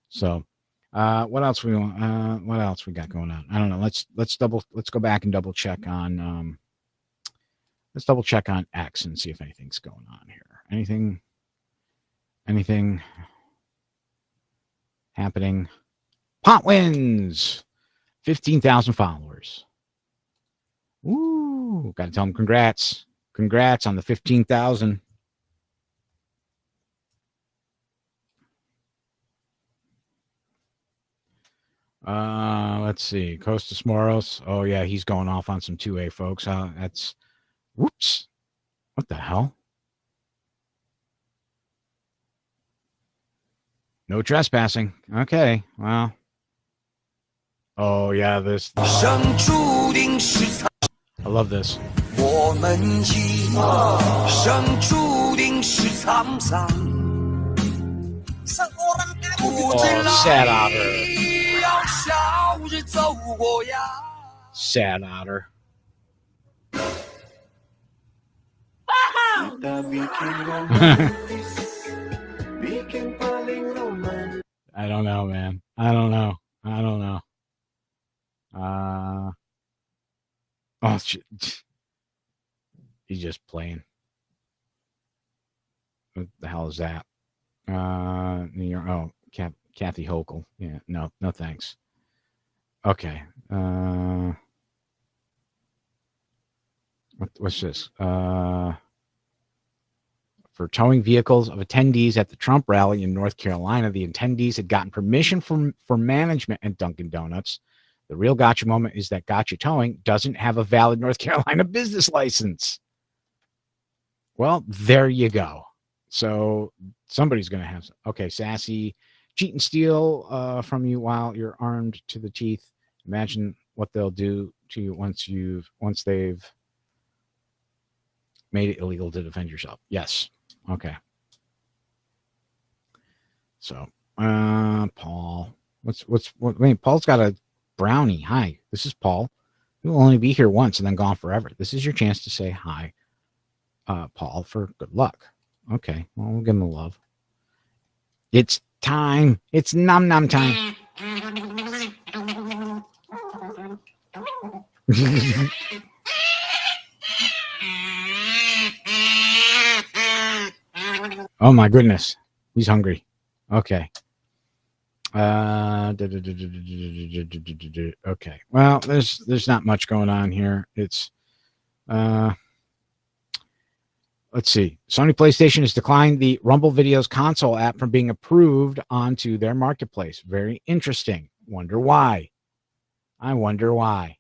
So what else we want? What else we got going on? I don't know. Let's go back and double check on X and see if anything's going on here. Anything happening? Pot wins 15,000 followers. Ooh, got to tell them congrats on the 15,000. Let's see. Costas Moros. Oh yeah, he's going off on some 2A, folks. That's whoops. What the hell? No trespassing. Okay, well. Oh yeah, this. I love this. Oh, sad otter. Sad otter. I don't know, man. I don't know. Oh, shit. He's just playing. What the hell is that? New York. Oh, Kathy Hochul. Yeah, no thanks. Okay. What's this? For towing vehicles of attendees at the Trump rally in North Carolina, the attendees had gotten permission from management at Dunkin' Donuts. The real gotcha moment is that Gotcha Towing doesn't have a valid North Carolina business license. Well, there you go. So somebody's going to have some. Okay, sassy, cheat and steal from you while you're armed to the teeth. Imagine what they'll do to you once they've made it illegal to defend yourself. Yes. Okay. So, Paul, wait, Paul's got a brownie. Hi, this is Paul. You'll only be here once and then gone forever. This is your chance to say hi, Paul, for good luck. Okay, well, we'll give him a love. It's time. It's num num time. Oh my goodness, he's hungry. Okay. Okay. Well, there's not much going on here. It's let's see. Sony PlayStation has declined the Rumble Videos console app from being approved onto their marketplace. Very interesting. Wonder why. I wonder why.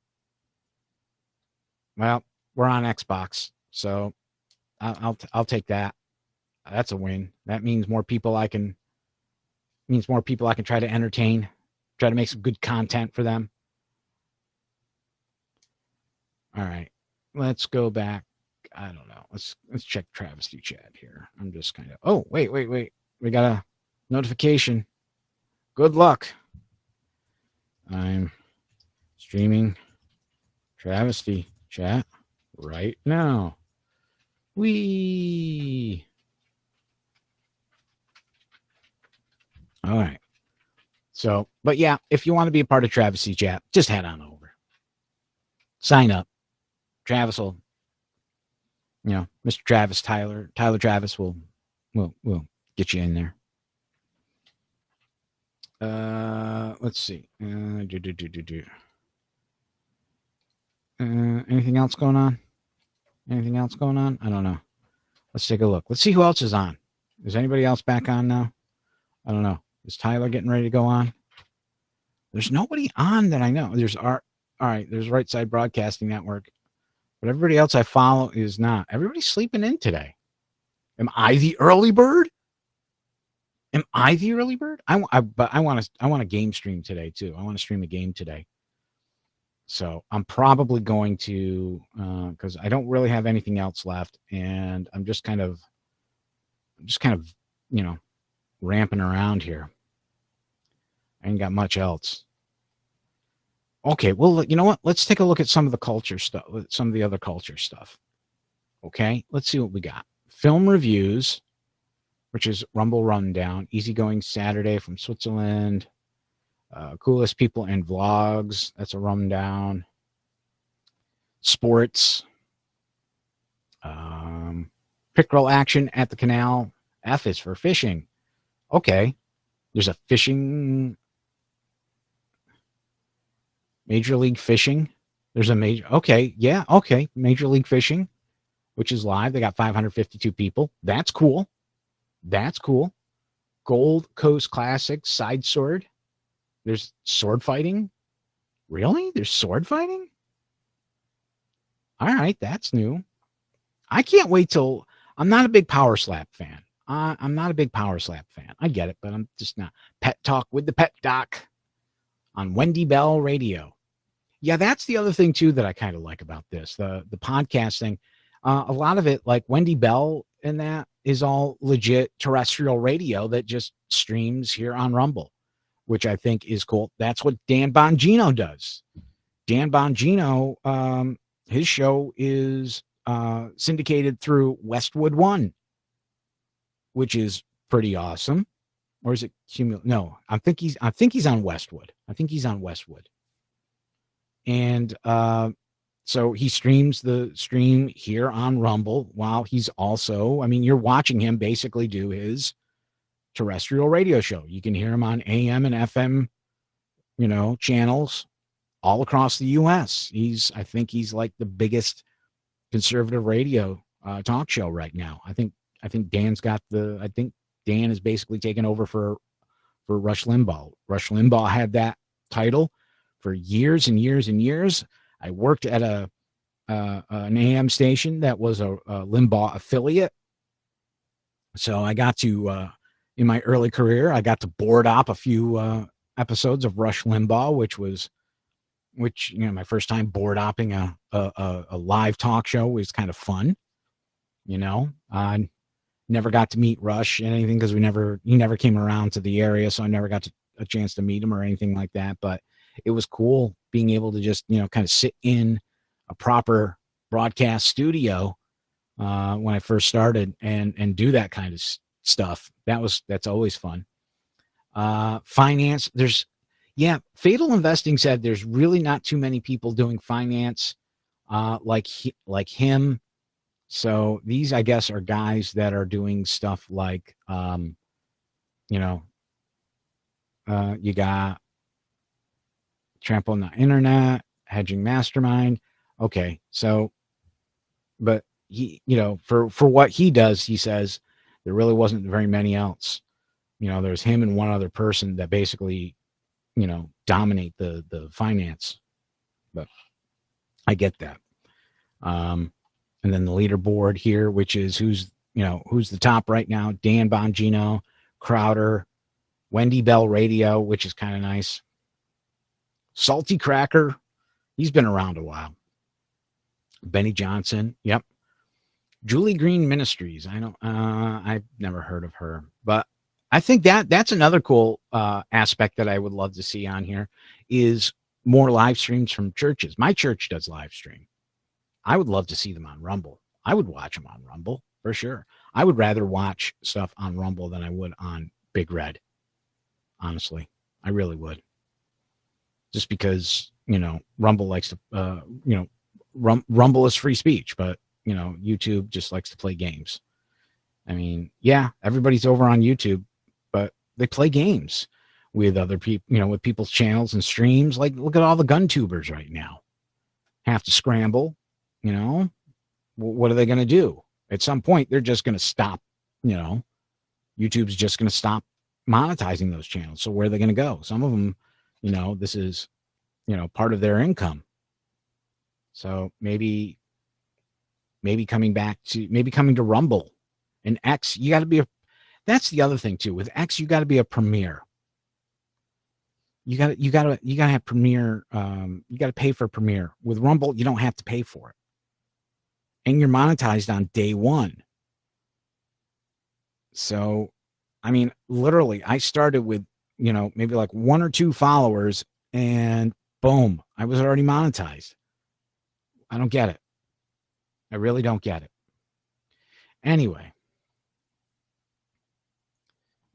Well, we're on Xbox, so I'll take that. That's a win. That means more people I can means more people I can try to entertain, try to make some good content for them. All right, let's go back. I don't know. Let's check Travesty chat here. I'm just kind of. Oh, wait. We got a notification. Good luck. I'm streaming Travesty chat right now. Whee! All right. So, but yeah, if you want to be a part of Travesty chat, just head on over. Sign up. Travis will, Mr. Travis, Tyler Travis will get you in there. Let's see. Anything else going on? I don't know. Let's take a look. Let's see who else is on. Is anybody else back on now? I don't know. Is Tyler getting ready to go on? There's nobody on that I know. There's Art. All right. There's Right Side Broadcasting Network. But everybody else I follow is not. Everybody's sleeping in today. Am I the early bird? But I want a game stream today too. I want to stream a game today. So I'm probably going to, because I don't really have anything else left, and I'm just kind of, ramping around here. I ain't got much else. Okay, well, you know what? Let's take a look at some of the culture stuff, some of the other culture stuff. Okay, let's see what we got. Film reviews, which is Rumble Rundown, Easygoing Saturday from Switzerland, Coolest People and Vlogs, that's a rundown. Sports, Pickerel Action at the Canal, F is for fishing. Okay, there's a fishing, Major League Fishing. There's a Major League Fishing, which is live. They got 552 people. That's cool. Gold Coast Classic, Side Sword. There's sword fighting. Really? There's sword fighting? All right, that's new. I can't wait till... I'm not a big Power Slap fan. I get it, but I'm just not. Pet Talk with the Pet Doc on Wendy Bell Radio. Yeah, that's the other thing, too, that I kind of like about this, the podcast thing. A lot of it, like Wendy Bell and that, is all legit terrestrial radio that just streams here on Rumble, which I think is cool. That's what Dan Bongino does. Dan Bongino, his show is syndicated through Westwood One, which is pretty awesome. Or is it No, I think he's on Westwood. And so he streams the stream here on Rumble while he's also, you're watching him basically do his terrestrial radio show. You can hear him on AM and FM, channels all across the U.S. I think he's like the biggest conservative radio talk show right now. I think Dan is basically taking over for Rush Limbaugh. Rush Limbaugh had that title for years and years and years. I worked at an AM station that was a Limbaugh affiliate. So I got to, in my early career, I got to board op a few episodes of Rush Limbaugh, which my first time board opping a live talk show was kind of fun. I never got to meet Rush and anything because he never came around to the area, so I never got a chance to meet him or anything like that. But it was cool being able to just kind of sit in a proper broadcast studio when I first started and do that kind of stuff. That's always fun. Finance, Fatal Investing said there's really not too many people doing finance like him. So these, I guess, are guys that are doing stuff like, you got Trample on the Internet, Hedging Mastermind. Okay, so, but he, for what he does, he says there really wasn't very many else. There's him and one other person that basically, dominate the finance. But I get that. And then the leaderboard here, which is who's the top right now: Dan Bongino, Crowder, Wendy Bell Radio, which is kind of nice. Salty Cracker, he's been around a while. Benny Johnson, yep. Julie Green Ministries, I've never heard of her, but I think that's another cool aspect that I would love to see on here is more live streams from churches. My church does live stream. I would love to see them on Rumble. I would watch them on Rumble for sure. I would rather watch stuff on Rumble than I would on Big Red. Honestly, I really would. Just because, Rumble likes to, Rumble is free speech, but, YouTube just likes to play games. I mean, yeah, everybody's over on YouTube, but they play games with other people, with people's channels and streams. Like, look at all the gun tubers right now. Have to scramble, What are they going to do? At some point, they're just going to stop, YouTube's just going to stop monetizing those channels. So where are they going to go? Some of them, this is, part of their income. So maybe coming to Rumble and X, you got to be that's the other thing too. With X, you got to be a premier. You got to have premier. You got to pay for premier. With Rumble, you don't have to pay for it. And you're monetized on day one. So, I mean, literally, I started with, maybe like 1 or 2 followers and boom, I was already monetized. I don't get it. I really don't get it. Anyway,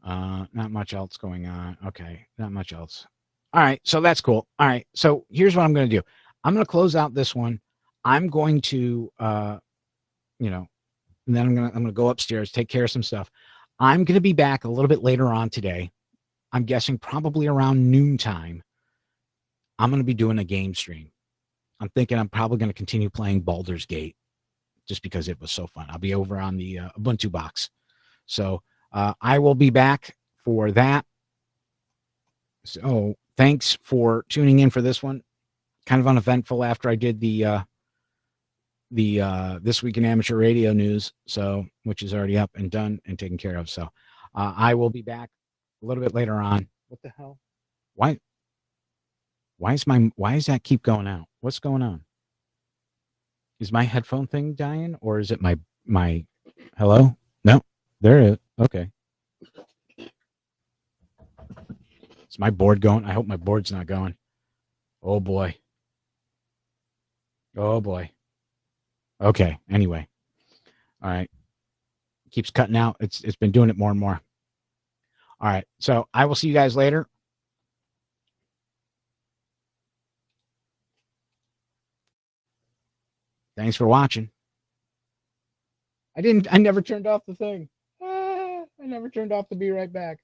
not much else going on. Okay, not much else. All right, so that's cool. All right, so here's what I'm going to do. I'm going to close out this one. I'm going to, and then I'm going to go upstairs, take care of some stuff. I'm going to be back a little bit later on today. I'm guessing probably around noontime. I'm going to be doing a game stream. I'm thinking I'm probably going to continue playing Baldur's Gate just because it was so fun. I'll be over on the Ubuntu box. So I will be back for that. So thanks for tuning in for this one. Kind of uneventful after I did the This Week in Amateur Radio news, so which is already up and done and taken care of. So I will be back a little bit later on. What the hell? Why does that keep going out? What's going on? Is my headphone thing dying, or is it my hello? No, there it is. Okay. Is my board going? I hope my board's not going. Oh boy. Oh boy. Okay. Anyway. All right. Keeps cutting out. It's been doing it more and more. All right. So I will see you guys later. Thanks for watching. I never turned off the thing. I never turned off the Be Right Back.